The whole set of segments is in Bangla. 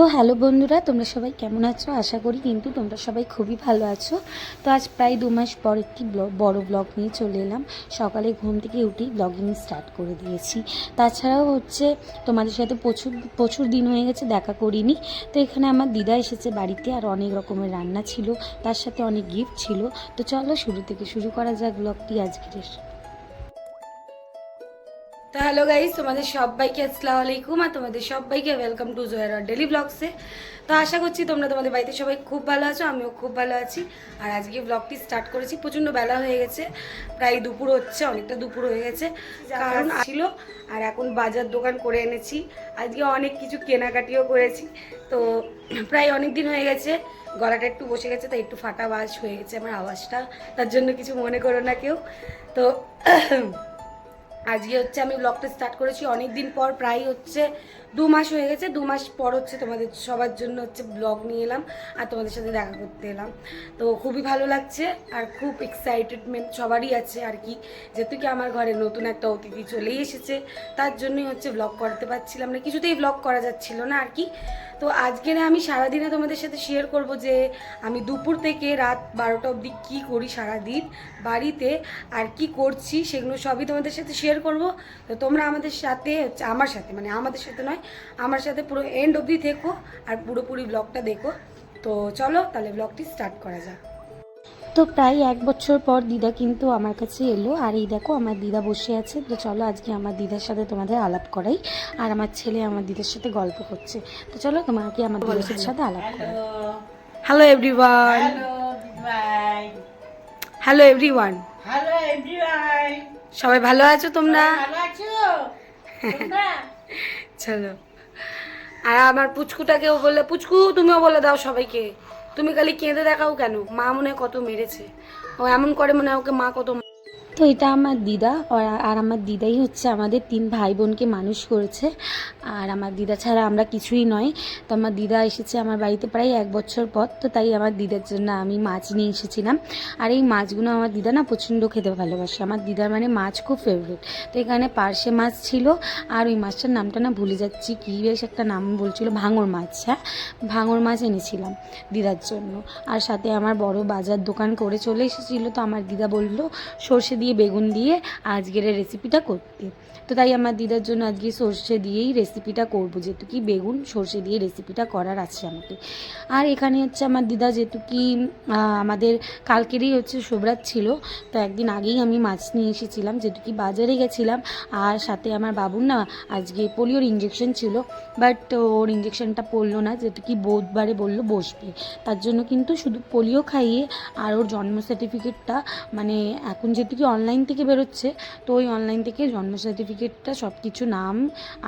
তো হ্যালো বন্ধুরা, তোমরা সবাই কেমন আছো? আশা করি কিন্তু তোমরা সবাই খুবই ভালো আছো। তো আজ প্রায় 2 মাস পর একটি বড় ব্লগ নিয়ে চলে এলাম। সকালে ঘুম থেকে উঠেই ব্লগিং স্টার্ট করে দিয়েছি। তাছাড়াও তোমাদের সাথে প্রচুর প্রচুর দিন হয়ে গেছে দেখা করিনি। তো এখানে আমার দিদা এসেছে বাড়িতে, আর অনেক রকমের রান্না ছিল, তার সাথে অনেক গিফট ছিল। তো চলো শুরু থেকে শুরু করা যাক ব্লগটি আজকের। তো হ্যালো গাইস, তোমাদের সবাইকে আসসালামু আলাইকুম, আর তোমাদের সবাইকে ওয়েলকাম টু জোয়ার ডেলি ব্লগসে। তো আশা করছি তোমরা তোমাদের বাড়িতে সবাই খুব ভালো আছো, আমিও খুব ভালো আছি। আর আজকে ব্লগটি স্টার্ট করেছি, প্রচণ্ড বেলা হয়ে গেছে, প্রায় দুপুর হচ্ছে, অনেকটা দুপুর হয়ে গেছে, কারণ ছিল। আর এখন বাজার দোকান করে এনেছি, আজকে অনেক কিছু কেনাকাটিও করেছি। তো প্রায় অনেক দিন হয়ে গেছে, গলাটা একটু বসে গেছে, তাই একটু ফাটা আওয়াজ হয়ে গেছে আমার আওয়াজটা, তার জন্য কিছু মনে করো না কেউ। তো আজকে আমি ব্লগটা স্টার্ট করেছি অনেক দিন পর, প্রায় 2 মাস হয়ে গেছে। 2 মাস পর তোমাদের সবার জন্য ব্লগ নিয়ে এলাম, আর তোমাদের সাথে দেখা করতে এলাম। তো খুবই ভালো লাগছে, আর খুব এক্সাইটেডমেন্ট সবারই আছে আর কি, যেহেতু কি আমার ঘরে নতুন একটা অতিথি চলেই এসেছে, তার জন্যই ব্লগ করতে পারছিলাম না, কিছুতেই ব্লগ করা যাচ্ছিল না আর কি। তো আজকের আমি সারাদিনে তোমাদের সাথে শেয়ার করব যে আমি দুপুর থেকে রাত 12টা অবধি কী করি সারাদিন বাড়িতে, আর কি করছি সেগুলো সবই তোমাদের সাথে শেয়ার করব। তো তোমরা আমাদের সাথে আমার সাথে, মানে আমাদের সাথে নয়, আমার সাথে পুরো এন্ড অবধি থেকো, আর পুরোপুরি ব্লগটা দেখো। তো চলো তাহলে ব্লগটি স্টার্ট করা যাক। তো প্রায় 1 বছর পর দিদা কিন্তু আমার কাছে এলো, আর এই দেখো আমার দিদা বসে আছে। তো চলো আজকে আমার দিদার সাথে তোমাদের আলাপ করাই, আর আমার ছেলে আমার দিদার সাথে গল্প করছে। তো চলো তোমাকে আমার দিদার সাথে আলাপ করাই। Hello everyone. Hello everyone. Hello everyone. সবাই ভালো আছো তোমরা? ভালো আছো তোমরা? চলো। আর আমার পুচকুটাকেও বললে, পুচকু তুমিও বলে দাও সবাইকে। তুমি খালি কেঁদে দেখাও কেন? মা মনে হয় কত মেরেছে, ও এমন করে মনে হয় ওকে মা কত। তো এটা আমার দিদা, আর আমার দিদাই আমাদের 3 ভাই বোনকে মানুষ করেছে, আর আমার দিদা ছাড়া আমরা কিছুই নয়। তো আমার দিদা এসেছে আমার বাড়িতে প্রায় 1 বছর পর, তো তাই আমার দিদার জন্য আমি মাছ নিয়ে এসেছিলাম। আর এই মাছগুলো আমার দিদা না প্রচণ্ড খেতে ভালোবাসে, আমার দিদার মানে মাছ খুব ফেভারিট। তো এখানে পার্শে মাছ ছিল, আর ওই মাছটার নামটা না ভুলে যাচ্ছি, কী বেশ একটা নাম বলছিল, ভাঙর মাছ। হ্যাঁ, ভাঙর মাছ এনেছিলাম দিদার জন্য। আর সাথে আমার বড় বাজার দোকান করে চলে এসেছিলো। তো আমার দিদা বললো সর্ষে দিয়ে বেগুন দিয়ে আজকের রেসিপিটা করতে। তো তাই আমার দিদার জন্য আজকে সর্ষে দিয়েই রেসিপিটা করবো, যেহেতু কি বেগুন সর্ষে দিয়ে রেসিপিটা করার আছে আমাকে। আর এখানে আমার দিদা, যেহেতু কি আমাদের কালকেরই শোভরাত ছিল, তো একদিন আগেই আমি মাছ নিয়ে এসেছিলাম, যেহেতু কি বাজারে গেছিলাম। আর সাথে আমার বাবুর না আজকে পোলিওর ইঞ্জেকশন ছিল, বাট ওর ইঞ্জেকশনটা পড়লো না, যেহেতু কি বুধবারে বললো বসবে, তার জন্য কিন্তু শুধু পোলিও খাইয়ে আর ওর জন্ম সার্টিফিকেটটা, মানে এখন যেহেতু কি অনলাইন থেকে বেরোচ্ছে, তো ওই অনলাইন থেকে জন্ম সার্টিফিকেটটা সব কিছু নাম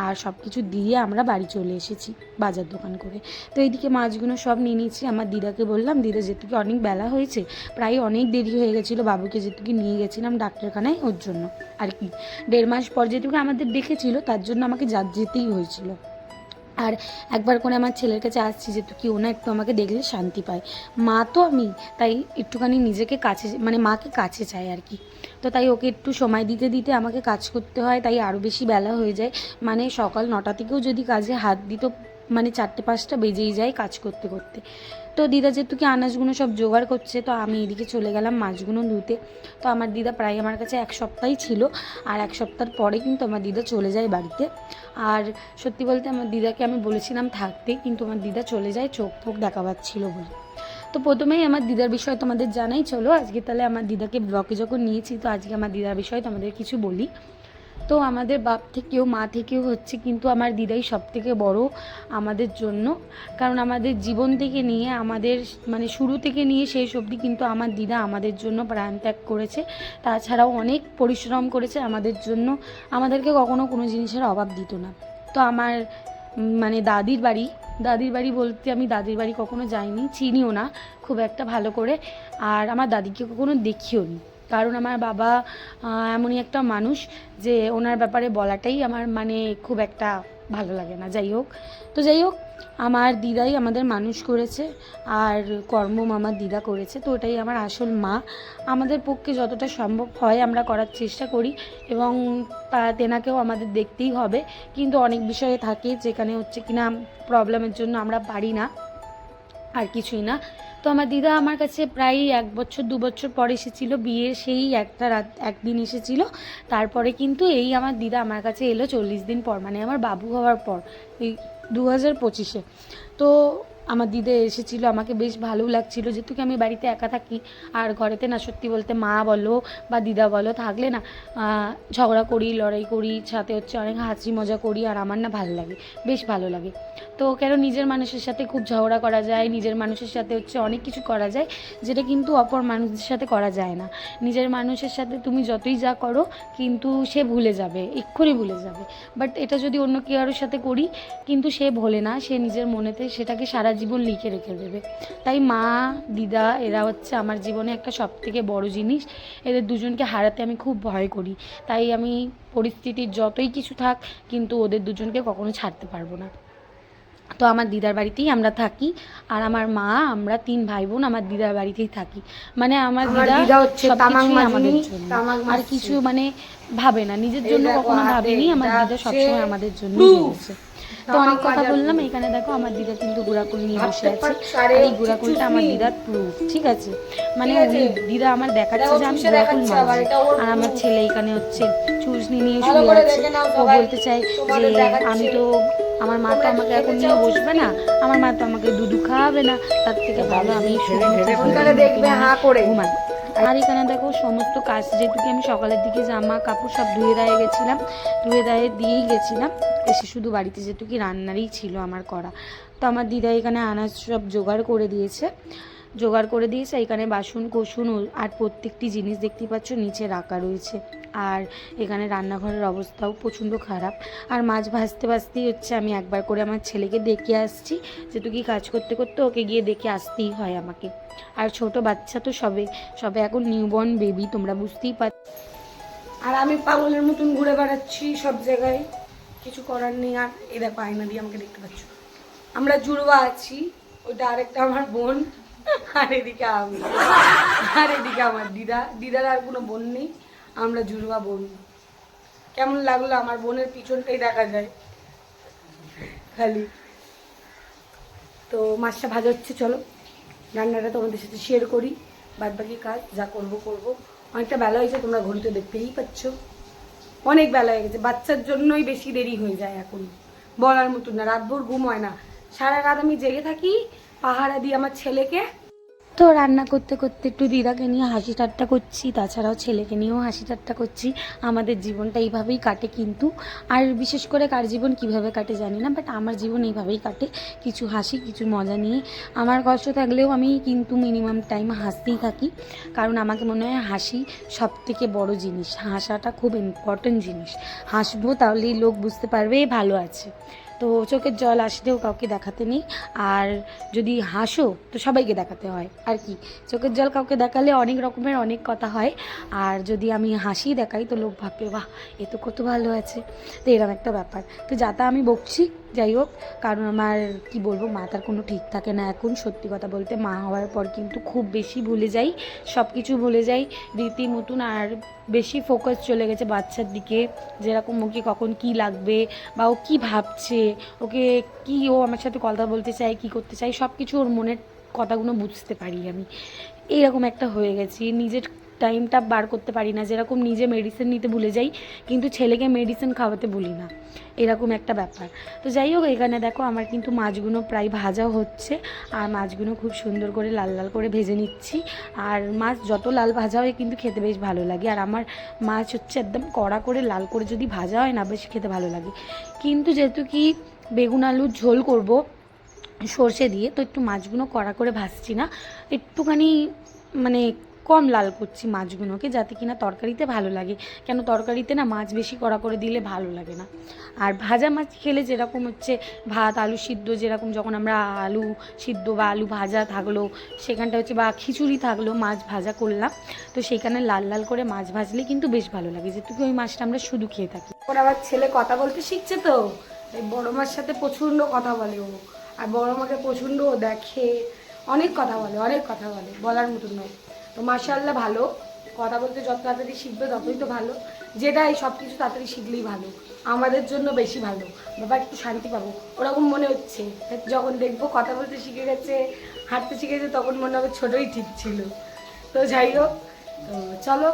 আর সব কিছু দিয়ে আমরা বাড়ি চলে এসেছি বাজার দোকান করে। তো এইদিকে মাছগুলো সব নিয়ে নিয়েছি। আমার দিদাকে বললাম, দিদা যেহেতু কি অনেক বেলা হয়েছে, প্রায় অনেক দেরি হয়ে গেছিলো, বাবুকে যেহেতু কি নিয়ে গেছিলাম ডাক্তারখানায়, ওর জন্য আর কি 1.5 মাস পর যেহেতু আমাদের দেখেছিল, তার জন্য আমাকে যেতেই হয়েছিল। আর একবার করে আমার ছেলের কাছে আসছি, যেহেতু কি ওনা একটু আমাকে দেখলে শান্তি পায়, মা তো আমি, তাই একটুখানি নিজেকে কাছে, মানে মাকে কাছে চাই আর কি। তো তাই ওকে একটু সময় দিতে দিতে আমাকে কাজ করতে হয়, তাই আরও বেশি বেলা হয়ে যায়। মানে সকাল 9টা থেকেও যদি কাজে হাত দিত, মানে 4টে-5টা বেজেই যায় কাজ করতে করতে। তো দিদা যেহেতু কি আনাজগুলো সব জোগাড় করছে, তো আমি এদিকে চলে গেলাম মাছগুলো ধুতে। তো আমার দিদা প্রায় আমার কাছে 1 সপ্তাহই ছিল, আর 1 সপ্তাহ পরে কিন্তু আমার দিদা চলে যায় বাড়িতে। আর সত্যি বলতে আমার দিদাকে আমি বলেছিলাম থাকতে, কিন্তু আমার দিদা চলে যায় চোখ ফোক দেখাবাচ্ছিল বলে। তো প্রথমেই আমার দিদার বিষয় তোমাদের জানাই, চলো আজকে তাহলে আমার দিদাকে ব্লকে যখন নিয়েছি, তো আজকে আমার দিদার বিষয় তোমাদের কিছু বলি। তো আমাদের বাপ থেকেও মা থেকেও কিন্তু আমার দিদাই সব থেকে বড় আমাদের জন্য, কারণ আমাদের জীবন থেকে নিয়ে, আমাদের মানে শুরু থেকে নিয়ে শেষ অবধি কিন্তু আমার দিদা আমাদের জন্য প্রাণ ত্যাগ করেছে। তাছাড়াও অনেক পরিশ্রম করেছে আমাদের জন্য, আমাদেরকে কখনো কোনো জিনিসের অভাব দিত না। তো আমার মানে দাদির বাড়ি বলতে আমি দাদির বাড়ি কখনো যাইনি, চিনিও না খুব একটা ভালো করে, আর আমার দাদিকে কখনো দেখিও নি, কারণ আমার বাবা এমনই একটা মানুষ যে ওনার ব্যাপারে বলাটাই আমার মানে খুব একটা ভালো লাগে না। যাই হোক, আমার দিদাই আমাদের মানুষ করেছে, আর কর্ম আমার দিদা করেছে, তো ওটাই আমার আসল মা। আমাদের পক্ষে যতটা সম্ভব হয় আমরা করার চেষ্টা করি, এবং তেনাকেও আমাদের দেখতেই হবে। কিন্তু অনেক বিষয়ে থাকে যেখানে হচ্ছে কিনা প্রবলেমের জন্য আমরা পারি না, আর কিছুই না। তো আমার দিদা আমার কাছে প্রায় 1-2 বছর পর এসেছিল, বিয়ের সেই একটা রাত একদিন এসেছিল। তারপরে কিন্তু এই আমার দিদা আমার কাছে এলো 40 দিন পর, মানে আমার বাবু হওয়ার পর, এই 2025-এ। তো আমার দিদা এসেছিল, আমাকে বেশ ভালো লাগছিল, যেহেতু কি আমি বাড়িতে একা থাকি, আর ঘরেতে না সত্যি বলতে মা বলো বা দিদা বলো থাকলে না ঝগড়া করি, লড়াই করি, সাথে হচ্ছে অনেক হাসি মজা করি, আর আমার না ভালো লাগে, বেশ ভালো লাগে। তো কেন নিজের মানুষের সাথে খুব ঝগড়া করা যায়, নিজের মানুষের সাথে হচ্ছে অনেক কিছু করা যায়, যেটা কিন্তু অপর মানুষের সাথে করা যায় না। নিজের মানুষের সাথে তুমি যতই যা করো কিন্তু সে ভুলে যাবে, এক্ষুনি ভুলে যাবে। বাট এটা যদি অন্য কারোর সাথে করি কিন্তু সে ভোলে না, সে নিজের মনেতে সেটাকে সারা জীবন লিখে রেখে দেবে। তাই মা দিদা এরা হচ্ছে আমার জীবনে একটা সবথেকে বড় জিনিস। এদের দুজনকে হারাতে আমি খুব ভয় করি, তাই আমি পরিস্থিতির যতই কিছু থাক কিন্তু ওদের দুজনকে কখনো ছাড়তে পারবো না। তো আমার দিদার বাড়িতেই আমরা থাকি, আর আমার মা আমরা 3 ভাই বোন আমার দিদার বাড়িতেই থাকি। মানে আমার দিদা হচ্ছে সবকিছুই আমাদের জন্য, আর কিছু মানে ভাবে না, নিজের জন্য কখনো ভাবেনি। আমার দিদা সবসময় আমাদের জন্য ভেবেছে। তো অনেক কথা বললাম, এখানে দেখো আমার দিদা কিন্তু গুঁড়াকুড়ি নিয়ে বসে আছে, আর এই গুঁড়াকুড়িটা আমার দিদার প্রুফ, ঠিক আছে? মানে উনি দিদা আমার দেখাচ্ছে যে আমি গুঁড়াকুল মারছি, আর আমার ছেলে এখানে হচ্ছে চুষনি নিয়ে শুয়ে আছে। ও বলতে চাই যে আমি তো, আমার মা তো আমাকে এখন নিয়ে বসবে না, আমার মা তো আমাকে দুধু খাওয়াবে না, তার থেকে ভালো আমি ঘুমাই। আর এখানে দেখো সমস্ত কাজ, যেহেতু কি আমি সকালের দিকে জামা কাপড় সব ধুয়ে দিয়েই গেছিলাম, এসে শুধু বাড়িতে যেহেতু কি রান্নারই ছিল আমার করা। তো আমার দিদা এখানে আনাজ সব জোগাড় করে দিয়েছে, এখানে বাসন কোসন আর প্রত্যেকটি জিনিস দেখতে পাচ্ছ নিচে রাখা রয়েছে। আর এখানে রান্নাঘরের অবস্থাও প্রচণ্ড খারাপ। আর মাছ ভাজতেই হচ্ছে আমি একবার করে আমার ছেলেকে দেখে আসছি, যেহেতু কি কাজ করতে করতে ওকে গিয়ে দেখে আসতেই হয় আমাকে। আর ছোট বাচ্চা তো সবে এখন নিউবর্ন বেবি, তোমরা বুঝতেই পারছো। আর আমি পাগলের মতন ঘুরে বেড়াচ্ছি সব জায়গায়, কিছু করার নেই। আর এই দেখো আয়না দিয়ে আমাকে দেখতে পাচ্ছ, আমরা জুড়বা আছি, ওইটা আরেকটা আমার বোন, আর এদিকে আমি, আর এদিকে আমার দিদার আর কোনো বোন নেই, আমরা জুড়বা বোন। কেমন লাগলো? আমার বোনের পিছনটাই দেখা যায় খালি। তো মাছটা ভাজা হচ্ছে, চলো রান্নাটা তোমাদের সাথে শেয়ার করি, বাদ বাকি কাজ যা করবো। অনেকটা বেলা হয়েছে, তোমরা ঘড়িতে দেখতেই পাচ্ছ, অনেক বেলা হয়ে গেছে। বাচ্চার জন্যই বেশি দেরি হয়ে যায় এখন, বলার মতন না। রাতভর ঘুম হয় না, সারা রাত আমি জেগে থাকি পাহারা দিই আমার ছেলেকে। তো রান্না করতে করতে একটু দিদাকে নিয়ে হাসি ঠাট্টা করছি, তাছাড়াও ছেলেকে নিয়েও হাসি ঠাট্টা করছি। আমাদের জীবনটা এইভাবেই কাটে কিন্তু, আর বিশেষ করে কার জীবন কিভাবে কাটে জানি না, বাট আমার জীবন এইভাবেই কাটে, কিছু হাসি কিছু মজা নিয়ে। আমার কষ্ট থাকলেও আমি কিন্তু মিনিমাম টাইম হাসতেই থাকি, কারণ আমাকে মনে হয় হাসি সবথেকে বড় জিনিস, হাসাটা খুব ইম্পর্টেন্ট জিনিস। হাসবো তাহলেই লোক বুঝতে পারবে ভালো আছে। তো চোখের জল আসলেও কাউকে দেখাতে নেই, আর যদি হাসো তো সবাইকে দেখাতে হয় আর কি। চোখের জল কাউকে দেখালে অনেক রকমের অনেক কথা হয়, আর যদি আমি হাসি দেখাই তো লোক ভাববে বাহ এ তো কত ভালো আছে। তো এরকম একটা ব্যাপার। তো যাতা আমি বকছি, যাই হোক, কারণ আমার কি বলবো, মাথার কোনো ঠিক থাকে না এখন। সত্যি কথা বলতে মা হওয়ার পর কিন্তু খুব বেশি ভুলে যাই, সব কিছু ভুলে যাই রীতিমতন, আর বেশি ফোকাস চলে গেছে বাচ্চার দিকে, যেরকম ওকে কখন কি লাগবে বা ও কী ভাবছে, ওকে কি ও আমার সাথে কথা বলতে চায়, কি করতে চায়, সব কিছু ওর মনের কথাগুলো বুঝতে পারি আমি। এইরকম একটা হয়ে গেছি, নিজের টাইমটা বার করতে পারি না। যেরকম নিজে মেডিসিন নিতে ভুলে যাই কিন্তু ছেলেকে মেডিসিন খাওয়াতে ভুলি না, এরকম একটা ব্যাপার। তো যাই হোক, এখানে দেখো আমার কিন্তু মাছগুলো প্রায় ভাজা হচ্ছে, আর মাছগুলো খুব সুন্দর করে লাল লাল করে ভেজে নিচ্ছি। আর মাছ যত লাল ভাজা হয় কিন্তু খেতে বেশ ভালো লাগে, আর আমার মাছ হচ্ছে একদম কড়া করে লাল করে যদি ভাজা হয় না বেশ খেতে ভালো লাগে। কিন্তু যেহেতু কি বেগুন আলুর ঝোল করব সর্ষে দিয়ে, তো একটু মাছগুলো কড়া করে ভাজছি না, একটুখানি মানে কম লাল করছি মাছগুলোকে, যাতে কিনা তরকারিতে ভালো লাগে। কেন তরকারিতে না মাছ বেশি কড়া করে দিলে ভালো লাগে না। আর ভাজা মাছ খেলে যেরকম হচ্ছে ভাত আলু সিদ্ধ, যেরকম যখন আমরা আলু সিদ্ধ বা আলু ভাজা থাকলো সেখানটা হচ্ছে, বা খিচুড়ি থাকলো মাছ ভাজা করলাম, তো সেখানে লাল লাল করে মাছ ভাজলে কিন্তু বেশ ভালো লাগে, যেহেতু ওই মাছটা আমরা শুধু খেয়ে থাকি। ওর আবার ছেলে কথা বলতে শিখছে, তো এই বড় মার সাথে প্রচণ্ড কথা বলে ও, আর বড় মাকে প্রচণ্ড দেখে, অনেক কথা বলে, বলার মতন নয়। তো মাশাআল্লাহ ভালো, কথা বলতে যত তাড়াতাড়ি শিখবে ততই তো ভালো। যেটা এই সব কিছু তাড়াতাড়ি শিখলেই ভালো, আমাদের জন্য বেশি ভালো। বাবা একটু শান্তি পাবো ওরকম মনে হচ্ছে। যখন দেখবো কথা বলতে শিখে গেছে, হাঁটতে শিখে গেছে, তখন মনে হবে ছোটোই ঠিক ছিল। তো যাই হোক, তো চলো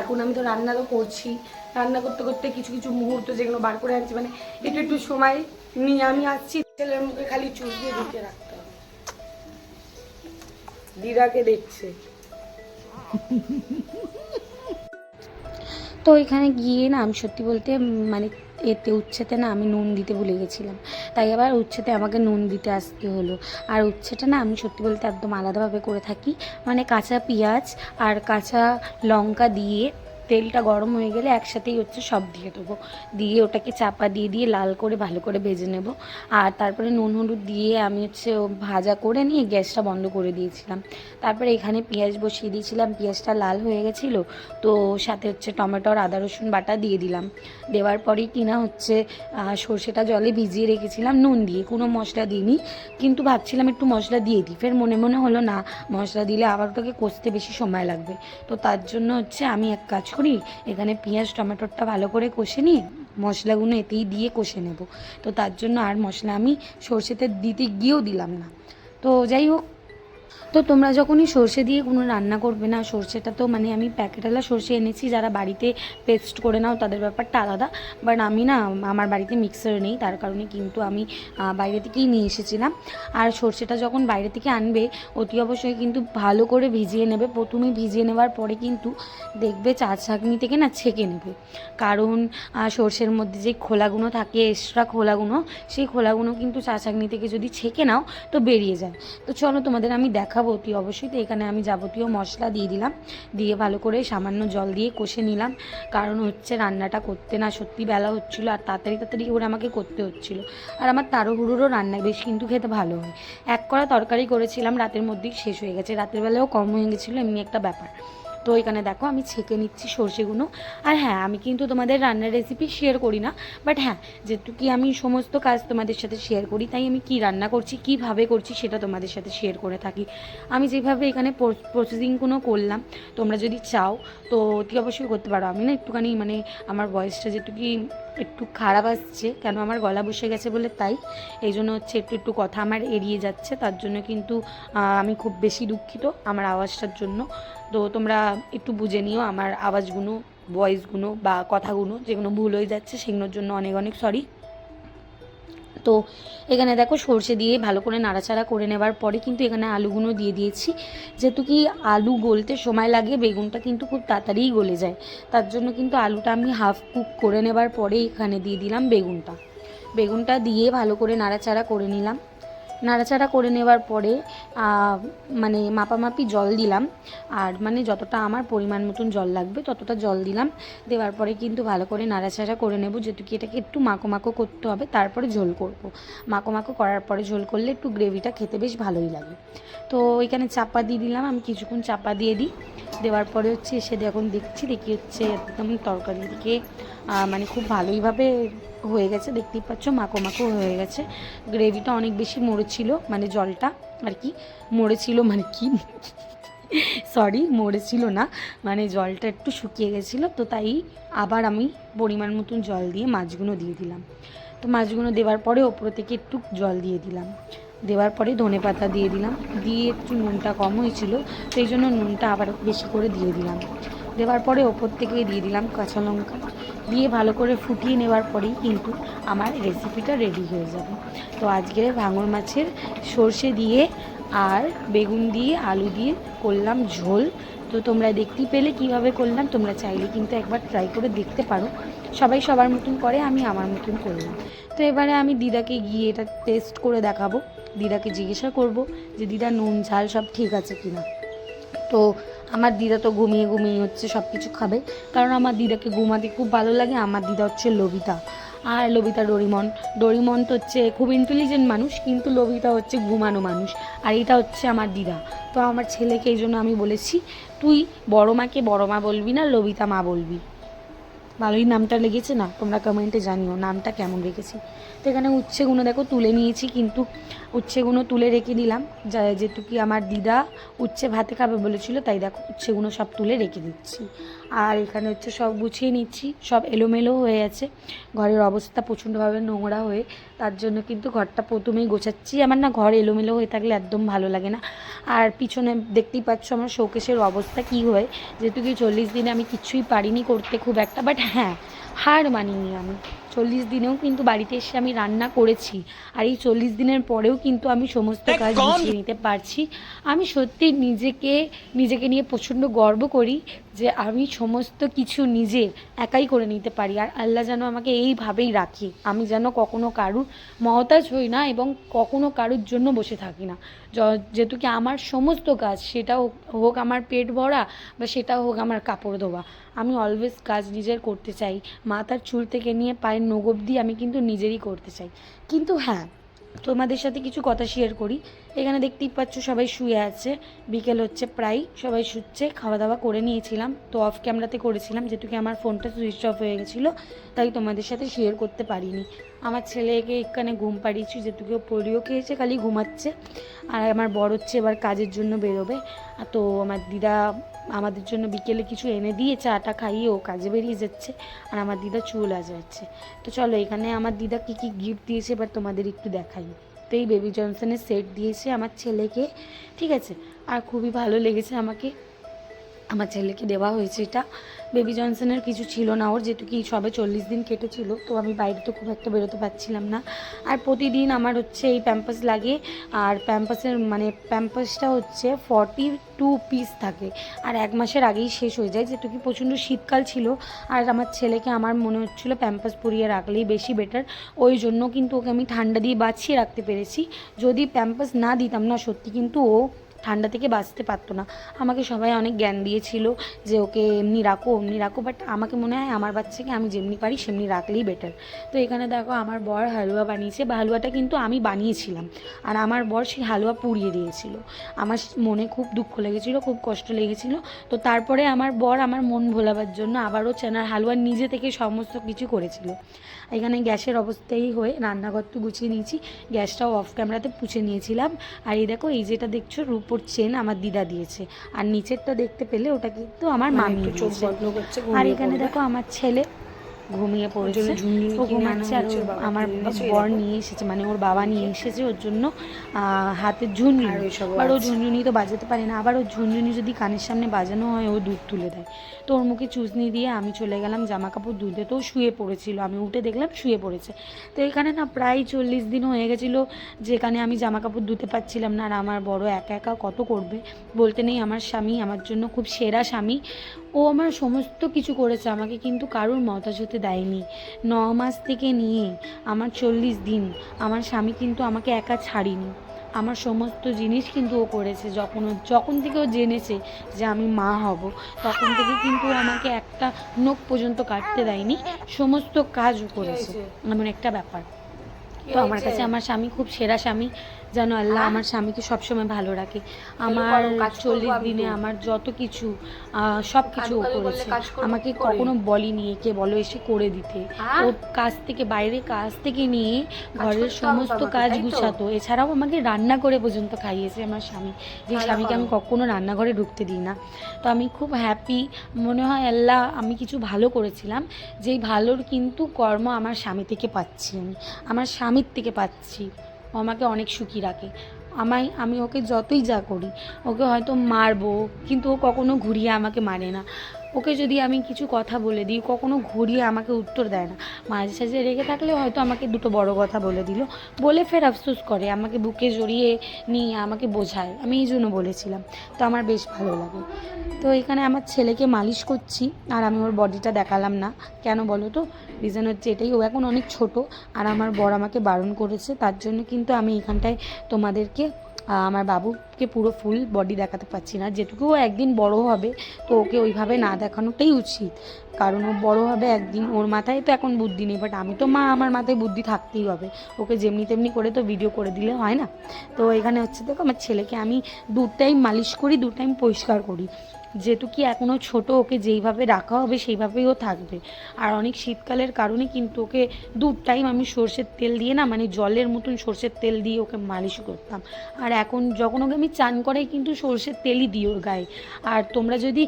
এখন আমি তো রান্নারও করছি। রান্না করতে করতে কিছু কিছু মুহূর্ত যেগুলো বার করে আনছি, মানে একটু একটু সময় নিয়ে আমি আসছি। ছেলের মুখে খালি চুল দিয়ে ঢুকে রাখতে হবে, দিদাকে দেখছে। তো এখানে গিয়ে না আমি সত্যি বলতে মানে এতে উচ্ছেতে না আমি নুন দিতে ভুলে গেছিলাম, তাই আবার উচ্ছেতে আমাকে নুন দিতে আসতে হলো। আর উচ্ছেটা না আমি সত্যি বলতে একদম আলাদাভাবে করে থাকি, মানে কাঁচা পেঁয়াজ আর কাঁচা লঙ্কা দিয়ে তেলটা গরম হয়ে গেলে একসাথেই সব দিয়ে দেবো, দিয়ে ওটাকে চাপা দিয়ে দিয়ে লাল করে ভালো করে ভেজে নেব। আর তারপরে নুন হলুদ দিয়ে আমি ভাজা করে নিয়ে গ্যাসটা বন্ধ করে দিয়েছিলাম। তারপরে এখানে পেঁয়াজ বসিয়ে দিয়েছিলাম, পেঁয়াজটা লাল হয়ে গেছিলো, তো সাথে টমেটো আর আদা রসুন বাটা দিয়ে দিলাম। দেওয়ার পরেই কিনা সর্ষেটা জলে ভিজিয়ে রেখেছিলাম নুন দিয়ে, কোনো মশলা দিইনি, কিন্তু ভাবছিলাম একটু মশলা দিয়ে দিই, ফের মনে মনে হলো না মশলা দিলে আবার ওটাকে কষতে বেশি সময় লাগবে। তো তার জন্য আমি এক কাজ করি, এখানে পেঁয়াজ টমেটোটা ভালো করে কষে নিই, মশলাগুলো এতেই দিয়ে কষে নেব। তো তার জন্য আর মশলা আমি সর্ষেতে দিতে গিয়েও দিলাম না। তো যাই হোক, তো তোমরা যখনই সর্ষে দিয়ে কোনো রান্না করবে না, সর্ষেটা তো মানে আমি প্যাকেটওয়ালা সর্ষে এনেছি, যারা বাড়িতে পেস্ট করে নাও তাদের ব্যাপারটা আলাদা, বাট আমি না আমার বাড়িতে মিক্সার নেই, তার কারণে কিন্তু আমি বাইরে থেকেই নিয়ে এসেছিলাম। আর সর্ষেটা যখন বাইরে থেকে আনবে অতি অবশ্যই কিন্তু ভালো করে ভিজিয়ে নেবে। প্রথমে ভিজিয়ে নেওয়ার পরে কিন্তু দেখবে চা ছাঁকনি থেকে না ছেঁকে নেবে, কারণ সর্ষের মধ্যে যে খোলাগুলো থাকে, এক্সট্রা খোলাগুলো, সেই খোলাগুলো কিন্তু চা ছাঁকনি থেকে যদি ছেঁকে নাও তো বেরিয়ে যায়। তো চলো তোমাদের আমি দেখাবো অতি অবশ্যই। তো এখানে আমি যাবতীয় মশলা দিয়ে দিলাম, দিয়ে ভালো করে সামান্য জল দিয়ে কষে নিলাম, কারণ রান্নাটা করতে না সত্যি বেলা হচ্ছিলো, আর তাড়াতাড়ি করে আমাকে করতে হচ্ছিলো। আর আমার তাড়াহুড়োরও রান্না বেশ কিন্তু খেতে ভালো হয়। এক কড়া তরকারি করেছিলাম, রাতের মধ্যেই শেষ হয়ে গেছে, রাতের বেলাও কম হয়ে গেছিলো, এমনি একটা ব্যাপার। তো এখানে দেখো আমি ছেঁকে নিচ্ছি সর্ষেগুলো। আর হ্যাঁ, আমি কিন্তু তোমাদের রান্নার রেসিপি শেয়ার করি না, বাট হ্যাঁ, যেহেতু কি আমি সমস্ত কাজ তোমাদের সাথে শেয়ার করি, তাই আমি কি রান্না করছি কীভাবে করছি সেটা তোমাদের সাথে শেয়ার করে থাকি। আমি যেভাবে এখানে প্রসেসিংগুলো করলাম, তোমরা যদি চাও তো অতি অবশ্যই করতে পারো। আমি না একটুখানি মানে আমার ভয়েসটা যেহেতু কি একটু খারাপ আসছে, কেন আমার গলা বসে গেছে বলে, তাই এই জন্য একটু কথা আমার এড়িয়ে যাচ্ছে, তার জন্য কিন্তু আমি খুব বেশি দুঃখিত আমার আওয়াজটার জন্য। তো তোমরা একটু বুঝে নিও আমার আওয়াজগুলো, ভয়েসগুলো বা কথাগুলো যেগুলো ভুল হয়ে যাচ্ছে, সেগুলোর জন্য অনেক অনেক সরি। তো এখানে দেখো সর্ষে দিয়ে ভালো করে নাড়াচাড়া করে নেবার পরে কিন্তু এখানে আলুগুলো দিয়ে দিয়েছি। যেহেতু কি আলু গলতে সময় লাগে, বেগুনটা কিন্তু খুব তাড়াতাড়িই গলে যায়, তার জন্য কিন্তু আলুটা আমি হাফ কুক করে নেবার পরে এখানে দিয়ে দিলাম বেগুনটা দিয়ে ভালো করে নাড়াচাড়া করে নিলাম। নাড়াচাড়া করে নেওয়ার পরে মানে মাপামাপি জল দিলাম, আর মানে যতটা আমার পরিমাণ মতন জল লাগবে ততটা জল দিলাম। দেওয়ার পরে কিন্তু ভালো করে নাড়াচাড়া করে নেব, যেহেতু কি এটাকে একটু মাখো করতে হবে, তারপরে ঝোল করব। মাখো করার পরে ঝোল করলে একটু গ্রেভিটা খেতে বেশ ভালোই লাগে। তো এখানে চাপা দিয়ে দিলাম, আমি কিছুক্ষণ চাপা দিয়ে দিই। দেওয়ার পরে এসে এখন দেখি একদম তরকারি দিকে মানে খুব ভালোইভাবে হয়ে গেছে, দেখতেই পাচ্ছ মাখো হয়ে গেছে। গ্রেভিটা অনেক বেশি মরেছিল, মানে জলটা আর কি মরেছিল, মানে কি সরি মরেছিল না, মানে জলটা একটু শুকিয়ে গেছিলো, তো তাই আবার আমি পরিমাণ মতন জল দিয়ে মাছগুলো দিয়ে দিলাম। তো মাছগুলো দেওয়ার পরে ওপর থেকে একটু জল দিয়ে দিলাম, দেওয়ার পরে ধনেপাতা দিয়ে দিলাম, দিয়ে একটু নুনটা কম হয়েছিল, সেই জন্য নুনটা আবার বেশি করে দিয়ে দিলাম। দেওয়ার পরে ওপর থেকে দিয়ে দিলাম কাঁচা লঙ্কা, দিয়ে ভালো করে ফুটিয়ে নেওয়ার পরেই কিন্তু আমার রেসিপিটা রেডি হয়ে যাবে। তো আজকে ভাঙর মাছের সর্ষে দিয়ে আর বেগুন দিয়ে আলু দিয়ে করলাম ঝোল। তো তোমরা দেখতেই পেলে কিভাবে করলাম, তোমরা চাইলে কিন্তু একবার ট্রাই করে দেখতে পারো। সবাই সবার মতন করে, আমি আমার মতন করলাম। তো এবারে আমি দিদাকে গিয়ে এটা টেস্ট করে দেখাবো, দিদাকে জিজ্ঞাসা করব যে দিদা নুন ঝাল সব ঠিক আছে কিনা। তো আমার দিদা তো ঘুমিয়ে সব কিছু খাবে, কারণ আমার দিদাকে ঘুমাতে খুব ভালো লাগে। আমার দিদা লবিতা, আর লবিতা ডোরিমন তো খুব ইন্টেলিজেন্ট মানুষ, কিন্তু লবিতা ঘুমানো মানুষ, আর এটা আমার দিদা। তো আমার ছেলেকে এই জন্য আমি বলেছি, তুই বড় মাকে বড় মা বলবি না, লবিতা মা বলবি। ভালোই নামটা লেগেছে না? তোমরা কমেন্টে জানিও নামটা কেমন রেখেছি। তো এখানে উচ্ছেগুলো দেখো তুলে নিয়েছি, কিন্তু উচ্ছেগুলো তুলে রেখে দিলাম যেহেতু কি আমার দিদা উচ্ছে ভাতে খাবে বলেছিল, তাই দেখো উচ্ছেগুলো সব তুলে রেখে দিচ্ছি। আর এখানে হচ্ছে সব গুছিয়ে নিচ্ছি, সব এলোমেলো হয়ে আছে, ঘরের অবস্থা প্রচণ্ডভাবে নোংরা হয়ে, তার জন্য কিন্তু ঘরটা প্রথমেই গোছাচ্ছি। আমার না ঘর এলোমেলো হয়ে থাকলে একদম ভালো লাগে না। আর পিছনে দেখতেই পাচ্ছ আমার শোকেসের অবস্থা কী হয়, যেহেতু কি 40 দিনে আমি কিছুই পারিনি করতে খুব একটা, বাট হ্যাঁ হার মানিনি আমি। 40 দিনেও কিন্তু বাড়িতে এসে আমি রান্না করেছি, আর এই 40 দিনের পরেও কিন্তু আমি সমস্ত কাজ গুছিয়ে নিতে পারছি। আমি সত্যি নিজেকে নিয়ে প্রচণ্ড গর্ব করি যে আমি সমস্ত কিছু নিজে একাই করে নিতে পারি। আর আল্লাহ যেন আমাকে এইভাবেই রাখি, আমি যেন কখনো কারুর মহতাজ হই না এবং কখনো কারুর জন্য বসে থাকি না। যেহেতু কি আমার সমস্ত কাজ, সেটা হোক আমার পেট ভরা বা সেটা হোক আমার কাপড় ধোয়া, আমি অলওয়েজ কাজ নিজের করতে চাই। মাথার চুল থেকে নিয়ে পায়ের নখ অবধি আমি কিন্তু নিজেরই করতে চাই। কিন্তু হ্যাঁ, তোমাদের সাথে কিছু কথা শেয়ার করি। এখানে দেখতেই পাচ্ছ সবাই শুয়ে আছে, বিকেল হচ্ছে প্রায়, সবাই শুচ্ছে। খাওয়া দাওয়া করে নিয়েছিলাম, তো অফ ক্যামেরাতে করেছিলাম যেহেতু কি আমার ফোনটা সুইচ অফ হয়ে গেছিলো, তাই তোমাদের সাথে শেয়ার করতে পারিনি। আমার ছেলেকে এখানে ঘুম পাড়িয়েছি, যেহেতু কেউ পোলিও খেয়েছে, খালি ঘুমাচ্ছে। আর আমার বড় হচ্ছে এবার কাজের জন্য বেরোবে, তো আমার দিদা আমাদের জন্য বিকেলে কিছু এনে দিয়ে চাটা খাইয়ে ও কাজে বেরিয়ে যাচ্ছে, আর আমার দিদা চুল আঁচড়াচ্ছে। তো চলো এখানে আমার দিদা কী কী গিফট দিয়েছে এবার তোমাদের একটু দেখাই। তো এই বেবি জনসনের সেট দিয়েছে আমার ছেলেকে, ঠিক আছে, আর খুবই ভালো লেগেছে আমাকে, আমার ছেলেকে দেওয়া হয়েছে এটা। বেবি জনসনের কিছু ছিল না ওর, যেহেতু কি সবে 40 দিন কেটেছিল, তো আমি বাইরে তো খুব একটা বেরোতে পারছিলাম না। আর প্রতিদিন আমার হচ্ছে এই প্যাম্পাস লাগে, আর প্যাম্পাসটা হচ্ছে 42 পিস থাকে, আর 1 মাসের আগেই শেষ হয়ে যায়, যেহেতু কি প্রচণ্ড শীতকাল ছিল। আর আমার ছেলেকে আমার মনে হচ্ছিলো প্যাম্পাস পরিয়ে রাখলেই বেশি বেটার, ওই জন্য কিন্তু ওকে আমি ঠান্ডা দিয়ে বাঁচিয়ে রাখতে পেরেছি। যদি প্যাম্পাস না দিতাম না, সত্যি কিন্তু ও ঠান্ডা থেকে বাঁচতে পারতো না। আমাকে সবাই অনেক জ্ঞান দিয়েছিল যে ওকে এমনি রাখো বাট আমাকে মনে হয় আমার বাচ্চাকে আমি যেমনি পারি সেমনি রাখলেই বেটার। তো এখানে দেখো আমার বর হালুয়া বানিয়েছে, হালুয়াটা কিন্তু আমি বানিয়েছিলাম, আর আমার বর সেই হালুয়া পুড়িয়ে দিয়েছিল। আমার মনে খুব দুঃখ লেগেছিলো, খুব কষ্ট লেগেছিলো। তো তারপরে আমার বর আমার মন ভোলাবার জন্য আবারও চানার হালুয়া নিজে থেকে সমস্ত কিছু করেছিল। এখানে গ্যাসের অবস্থায় হয়ে রান্নাঘর তো গুছিয়ে নিয়েছি, গ্যাসটাও অফ ক্যামেরাতে পুছে নিয়েছিলাম। আর এই দেখো এই যেটা দেখছো রূপোর চেন আমার দিদা দিয়েছে, আর নিচেরটা দেখতে পেলে ওটা কিন্তু আমার মামি দিয়েছে। আর এখানে দেখো আমার ছেলে ঘুমিয়ে পড়েছে, ও ঘুমাচ্ছে, আর আমার বর নিয়ে এসেছে, মানে ওর বাবা নিয়ে এসেছে ওর জন্য হাতে ঝুনঝুনি, আর ও ঝুনঝুনি তো বাজাতে পারে না, আবার ওর ঝুনঝুনি যদি কানের সামনে বাজানো হয় ও দুধ তুলে দেয়। তো ওর মুখে চুজনি দিয়ে আমি চলে গেলাম জামা কাপড় ধুতে, তো শুয়ে পড়েছিল, আমি উঠে দেখলাম শুয়ে পড়েছে। তো এখানে না প্রায় 40 দিন হয়ে গেছিলো যেখানে আমি জামা কাপড় ধুতে পারছিলাম না, আর আমার বড় একা একা কত করবে বলতে নেই। আমার স্বামী আমার জন্য খুব সেরা স্বামী, ও আমার সমস্ত কিছু করেছে, আমাকে কিন্তু কারোর মতাজ হতে দেয়নি। 9 মাস থেকে নিয়ে আমার 40 দিন আমার স্বামী কিন্তু আমাকে একা ছাড়িনি, আমার সমস্ত জিনিস কিন্তু ও করেছে। যখন থেকে ও জেনেছে যে আমি মা হব, তখন থেকে কিন্তু আমাকে একটা নখ পর্যন্ত কাটতে দেয়নি, সমস্ত কাজও করেছে, এমন একটা ব্যাপার। তো আমার কাছে আমার স্বামী খুব সেরা স্বামী, যেন আল্লাহ আমার স্বামীকে সবসময় ভালো রাখে। আমার 40 দিনে আমার যত কিছু সব কিছু ও করেছে, আমাকে কখনো বলিনি একে বলো এসে করে দিতে। ও কাজ থেকে বাইরে কাজ থেকে নিয়ে ঘরের সমস্ত কাজ গুছাতো, এছাড়াও আমাকে রান্না করে পর্যন্ত খাইয়েছে আমার স্বামী, যে স্বামীকে আমি কখনো রান্নাঘরে ঢুকতে দিই না। তো আমি খুব হ্যাপি, মনে হয় আল্লাহ আমি কিছু ভালো করেছিলাম, যেই ভালোর কিন্তু কর্ম আমার স্বামী থেকে পাচ্ছি, আমার স্বামীর থেকে পাচ্ছি। ও আমাকে অনেক সুখী রাখে, আমি ওকে যতই যা করি, ওকে হয়তো মারবো কিন্তু ও কখনো ঘুরিয়ে আমাকে মারে না। ওকে যদি আমি কিছু কথা বলে দিই, কখনো ঘুরিয়ে আমাকে উত্তর দেয় না। মাঝে সাঝে রেগে থাকলে হয়তো আমাকে দুটো বড় কথা বলে দিল, বলে ফের আফসোস করে, আমাকে বুকে জড়িয়ে নিয়ে আমাকে বোঝায়, আমি এই জন্য বলেছিলাম। তো আমার বেশ ভালো লাগে। তো এখানে আমার ছেলেকে মালিশ করছি, আর আমি ওর বডিটা দেখালাম না, কেন বলো তো, রিজন হচ্ছে এটাই, ও এখন অনেক ছোট, আর আমার বর আমাকে বারণ করেছে, তার জন্য কিন্তু আমি এখানটায় তোমাদেরকে আমার বাবুকে পুরো ফুল বডি দেখাতে পারছি না। যেটুকু ও একদিন বড় হবে তো ওকে ওইভাবে না দেখানোটাই উচিত, কারণ ও বড় হবে একদিন, ওর মাথায় তো এখন বুদ্ধি নেই, বাট আমি তো মা, আমার মাথায় বুদ্ধি থাকতেই হবে, ওকে যেমনি তেমনি করে তো ভিডিও করে দিলে হয় না। তো এখানে হচ্ছে দেখো আমার ছেলেকে আমি 2 টাইম মালিশ করি, 2 টাইম পরিষ্কার করি, যেহেতু কি এখনও ছোট, ওকে যেইভাবে রাখা হবে সেইভাবেই ও থাকবে। আর অনেক শীতকালের কারণে কিন্তু ওকে 2 টাইম আমি সর্ষের তেল দিয়ে না, মানে জলের মতন সর্ষের তেল দিয়ে ওকে মালিশ করতাম। আর এখন যখন ওকে আমি চান করাই কিন্তু সর্ষের তেলই দিই ওর গায়ে। আর তোমরা যদি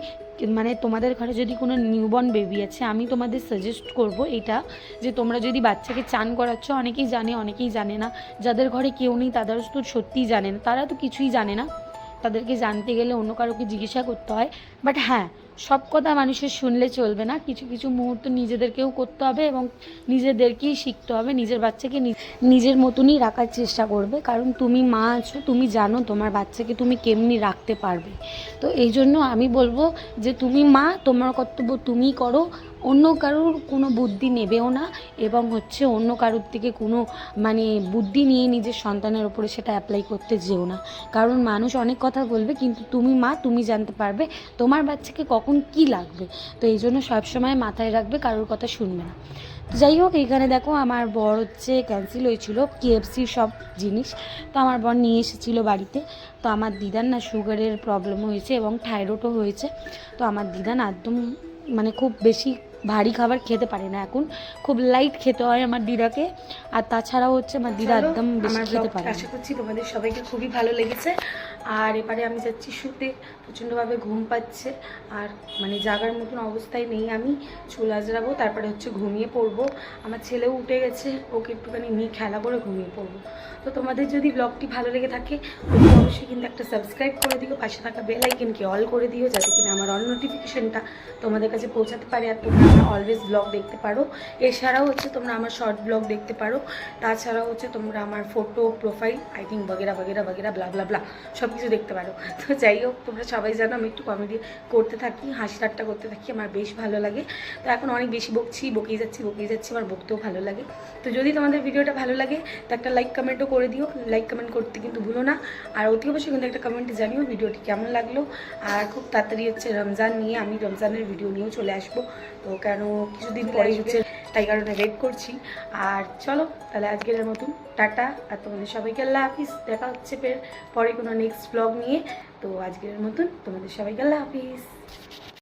মানে তোমাদের ঘরে যদি কোনো নিউবর্ন বেবি আছে, আমি তোমাদের সাজেস্ট করব এটা, যে তোমরা যদি বাচ্চাকে চান করাচ্ছ, অনেকেই জানে অনেকেই জানে না, যাদের ঘরে কেউ নেই তারা তো সত্যিই জানে না, তারা তো কিছুই জানে না, তাদেরকে জানতে গেলে অন্য কারোকে জিজ্ঞাসা করতে হয়। বাট হ্যাঁ, সব কথা মানুষের শুনলে চলবে না, কিছু কিছু মুহূর্ত নিজেদেরকেও করতে হবে এবং নিজেদেরকেই শিখতে হবে, নিজের বাচ্চাকে নিজের মতনই রাখার চেষ্টা করবে। কারণ তুমি মা আছো, তুমি জানো তোমার বাচ্চাকে তুমি কেমনি রাখতে পারবে। তো এই জন্য আমি বলবো যে তুমি মা, তোমার কর্তব্য তুমিই করো, অন্য কারোর কোনো বুদ্ধি নেবেও না, এবং হচ্ছে অন্য কারোর থেকে কোনো মানে বুদ্ধি নিয়ে নিজের সন্তানের ওপরে সেটা অ্যাপ্লাই করতে যেও না। কারণ মানুষ অনেক কথা বলবে, কিন্তু তুমি মা, তুমি জানতে পারবে তোমার বাচ্চাকে কখন কি লাগবে। তো এই জন্য সবসময় মাথায় রাখবে, কারোর কথা শুনবে না। তো যাই হোক, এইখানে দেখো আমার বর হচ্ছে ক্যান্সেল হয়েছিল কেএফসির সব জিনিস, তো আমার বর নিয়ে এসেছিলো বাড়িতে। তো আমার দিদার না সুগারের প্রবলেম হয়েছে এবং থাইরয়েডও হয়েছে। তো আমার দিদা না একদম মানে খুব বেশি ভারী খাবার খেতে পারে না, এখন খুব লাইট খেতে হয় আমার দিদাকে। আর তাছাড়াও হচ্ছে আমার দিদা একদম বেশি খেতে পারে না। আশা করছি তোমাদের সবাইকে খুবই ভালো লেগেছে। আর এবারে আমি যাচ্ছি শুতে, প্রচণ্ডভাবে ঘুম পাচ্ছে, আর মানে জাগার মতন অবস্থায় নেই আমি, চুল আজরাবো, তারপরে হচ্ছে ঘুমিয়ে পড়বো। আমার ছেলেও উঠে গেছে, ওকে একটুখানি নিয়ে খেলা করে ঘুমিয়ে পড়বো। তো তোমাদের যদি ব্লগটি ভালো লেগে থাকে অবশ্যই কিন্তু একটা সাবস্ক্রাইব করে দিও, পাশে থাকা বেল আইকনকে অল করে দিও, যাতে কিনা আমার অল নোটিফিকেশনটা তোমাদের কাছে পৌঁছাতে পারে, আর তোমরা আমার অলওয়েজ ব্লগ দেখতে পারো। এছাড়াও হচ্ছে তোমরা আমার শর্ট ব্লগ দেখতে পারো, তাছাড়াও হচ্ছে তোমরা আমার ফটো, প্রোফাইল, আই থিঙ্ক বগেরা বগেরা বগেরা ব্লা ব্লা ব্লা সব কিছু দেখতে পারো। তো যাই হোক, তোমরা সবাই জানো আমি একটু কমেডি করতে থাকি, হাসি ঠাট্টা করতে থাকি, আমার বেশ ভালো লাগে। তো এখন অনেক বেশি বকেই যাচ্ছি, আমার বকতেও ভালো লাগে। তো যদি তোমাদের ভিডিওটা ভালো লাগে তো একটা লাইক কমেন্টও করে দিও, লাইক কমেন্ট করতে কিন্তু ভুলো না। আর অতি অবশ্যই কিন্তু একটা কমেন্টে জানিও ভিডিওটি কেমন লাগলো। আর খুব তাড়াতাড়ি হচ্ছে রমজান নিয়ে, আমি রমজানের ভিডিও নিয়েও চলে আসবো, তো কেন কিছুদিন পরে হচ্ছে, তাই কারণে ওয়েট করছি। আর চলো তাহলে আজকের মতন টাটা, আর তোমাদের সবাইকে আল্লাহ হাফিজ। দেখা হচ্ছে পরে কোনো নেক্সট ব্লগ নিয়ে। তো আজকের মতন তোমাদের সবাইকে আল্লাহ হাফিজ।